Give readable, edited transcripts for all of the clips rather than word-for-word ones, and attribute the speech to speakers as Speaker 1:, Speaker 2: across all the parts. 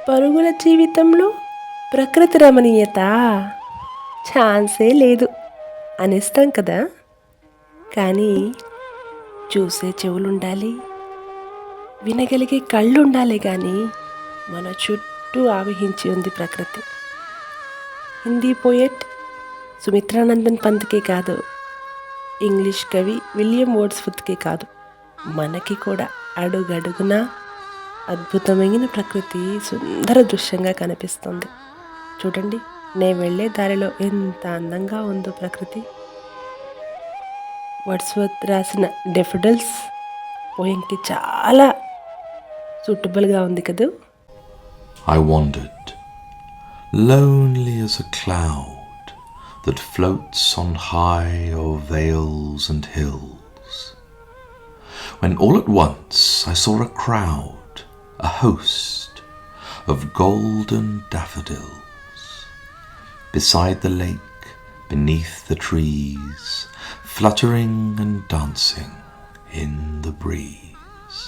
Speaker 1: పరుగుల జీవితంలో ప్రకృతి రమణీయత ఛాన్సే లేదు అనేస్తాం కదా. కానీ చూసే చెవులుండాలి, వినగలిగే కళ్ళుండాలి. కానీ మన చుట్టూ ఆవహించి ఉంది ప్రకృతి. హిందీ పోయెట్ సుమిత్రానందన్ పంత్కే కాదు, ఇంగ్లీష్ కవి విలియం వర్డ్స్వర్త్కే కాదు, మనకి కూడా అడుగడుగునా అద్భుతమైన ప్రకృతి సుందర దృశ్యంగా కనిపిస్తుంది. చూడండి, నేను వెళ్ళే దారిలో ఎంత అందంగా ఉందో ప్రకృతి. వర్డ్స్వర్త్ రాసిన డెఫోడిల్స్ పోయంకి చాలా సూటబుల్గా ఉంది కదూ.
Speaker 2: I wandered, lonely as a cloud that floats on high o'er vales and hills, when all at once I saw a crowd, a host of golden daffodils, beside the lake, beneath the trees, fluttering and dancing in the breeze.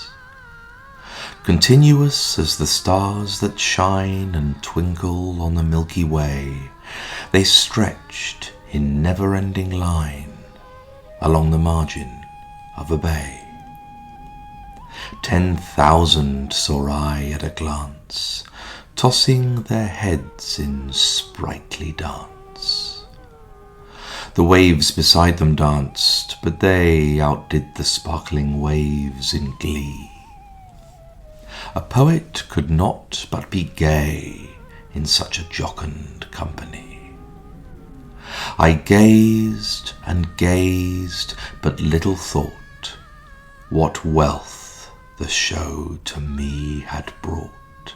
Speaker 2: Continuous as the stars that shine and twinkle on the Milky Way, they stretched in never-ending line along the margin of a bay. 10,000 saw I at a glance, tossing their heads in sprightly dance. The waves beside them danced, but they outdid the sparkling waves in glee. A poet could not but be gay in such a jocund company. I gazed and gazed, but little thought what wealth the show to me had brought.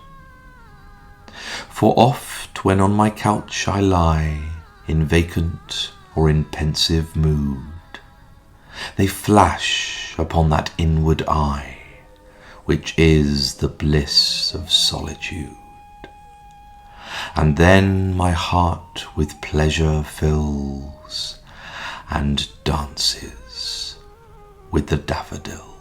Speaker 2: For oft when on my couch I lie, in vacant or in pensive mood, they flash upon that inward eye, which is the bliss of solitude. And then my heart with pleasure fills and dances with the daffodils.